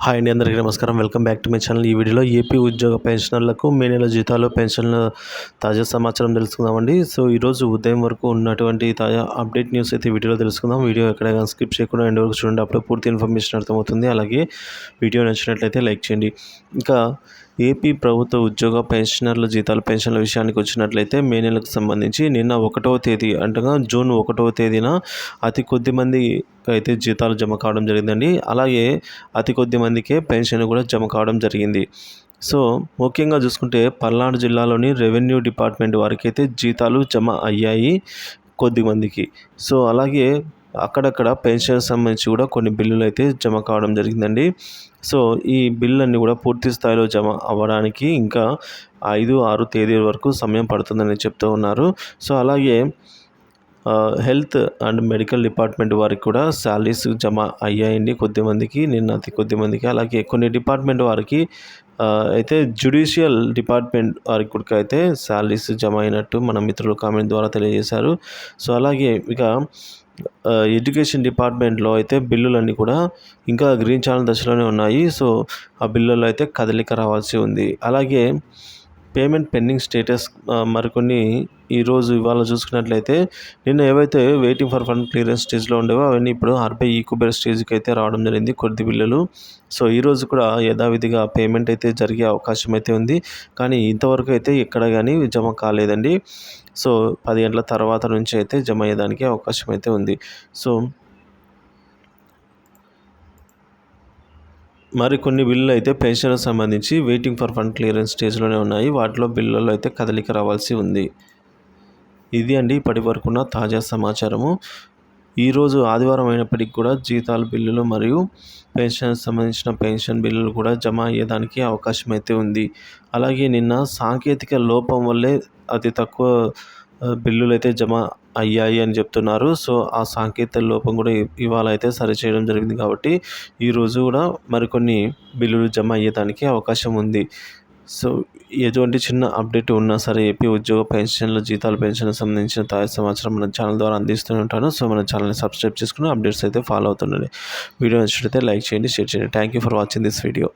Hi అండి, అందరికీ నమస్కారం. Welcome back to my channel. ఈ వీడియోలో ఏపీ ఉద్యోగ పెన్షనర్లకు మే నెల జీతాలు, పెన్షన్ల తాజా సమాచారం తెలుసుకుందామండి. సో ఈరోజు ఉదయం వరకు ఉన్నటువంటి తాజా అప్డేట్ న్యూస్ అయితే వీడియోలో తెలుసుకుందాం. వీడియో ఎక్కడైనా స్కిప్ చేయకుండా ఎండ్ వరకు చూడండి, అప్పుడే పూర్తి ఇన్ఫర్మేషన్ అర్థమవుతుంది. అలాగే వీడియో నచ్చినట్లయితే లైక్ చేయండి. ఇంకా ఏపీ ప్రభుత్వ ఉద్యోగ పెన్షనర్ల జీతాలు, పెన్షన్ల విషయానికి వచ్చినట్లయితే మే నెలకు సంబంధించి నిన్న 1వ తేదీ అంటగా జూన్ 1వ తేదీన అతి కొద్ది మంది అయితే జీతాలు జమ కావడం జరిగిందండి. అలాగే అతి కొద్ది మందికే పెన్షన్ కూడా జమ కావడం జరిగింది. సో ముఖ్యంగా చూసుకుంటే పల్నాడు జిల్లాలోని రెవెన్యూ డిపార్ట్మెంట్ వారికి అయితే జీతాలు జమ అయ్యాయి కొద్ది మందికి. సో అలాగే అక్కడక్కడ పెన్షన్ సంబంధించి కూడా కొన్ని బిల్లులు అయితే జమ కావడం జరిగిందండి. సో ఈ బిల్లులన్నీ కూడా పూర్తి స్థాయిలో జమ అవ్వడానికి ఇంకా 5-6 తేదీల వరకు సమయం పడుతుందని చెప్తూ ఉన్నారు. సో అలాగే హెల్త్ అండ్ మెడికల్ డిపార్ట్మెంట్ వారికి కూడా శాలరీస్ జమ అయ్యాయండి కొద్దిమందికి, నిన్న అతి కొద్దిమందికి. అలాగే కొన్ని డిపార్ట్మెంట్ వారికి అయితే జ్యుడిషియల్ డిపార్ట్మెంట్ వారికి కూడా అయితే శాలరీస్ జమ అయినట్టు మన మిత్రులు కామెంట్ ద్వారా తెలియజేశారు. సో అలాగే ఇక ఎడ్యుకేషన్ డిపార్ట్మెంట్లో అయితే బిల్లులన్నీ కూడా ఇంకా గ్రీన్ ఛానల్ దశలోనే ఉన్నాయి. సో ఆ బిల్లుల్లో అయితే కదలిక రావాల్సి ఉంది. అలాగే పేమెంట్ పెండింగ్ స్టేటస్ మరికొన్ని ఇవాళ చూసుకున్నట్లయితే నిన్న ఏవైతే వెయిటింగ్ ఫర్ ఫండ్ క్లియరెన్స్ స్టేజ్లో ఉండేవో అవన్నీ ఇప్పుడు ఆర్బీఐ ఈకుబేర్ స్టేజ్కి అయితే రావడం జరిగింది కొద్ది బిల్లులు. సో ఈరోజు కూడా యథావిధిగా పేమెంట్ అయితే జరిగే అవకాశం అయితే ఉంది. కానీ ఇంతవరకు అయితే ఎక్కడ కానీ జమ కాలేదండి. సో 10 గంటల తర్వాత నుంచి అయితే జమ అయ్యేదానికి అవకాశం అయితే ఉంది. సో మరికొన్ని బిల్లులు అయితే పెన్షన్కి సంబంధించి వెయిటింగ్ ఫర్ ఫండ్ క్లియరెన్స్ స్టేజ్లోనే ఉన్నాయి. వాటిలో బిల్లుల్లో అయితే కదలిక రావాల్సి ఉంది. ఇది అండి ఇప్పటి వరకున్న తాజా సమాచారము. ఈరోజు ఆదివారం అయినప్పటికీ కూడా జీతాల బిల్లులు మరియు పెన్షన్కి సంబంధించిన పెన్షన్ బిల్లులు కూడా జమ అయ్యేదానికి అవకాశం అయితే ఉంది. అలాగే నిన్న సాంకేతిక లోపం వల్లే అతి తక్కువ బిల్లులు అయితే జమ అయ్యాయి అని చెప్తున్నారు. సో ఆ సాంకేతిక లోపం కూడా ఇవాళ అయితే సరిచేయడం జరిగింది కాబట్టి ఈరోజు కూడా మరికొన్ని బిల్లులు జమ అయ్యేదానికి అవకాశం ఉంది. సో ఎటువంటి చిన్న అప్డేట్ ఉన్నా సరే ఏపీ ఉద్యోగ పెన్షన్ల జీతాలు, పెన్షన్లకు సంబంధించిన తాజా సమాచారం మన ఛానల్ ద్వారా అందిస్తూనే ఉంటాను. సో మన ఛానల్ని సబ్స్క్రైబ్ చేసుకుని అప్డేట్స్ అయితే ఫాలో అవుతుండండి. వీడియో నచ్చినట్లయితే లైక్ చేయండి, షేర్ చేయండి. Thank you for watching this video.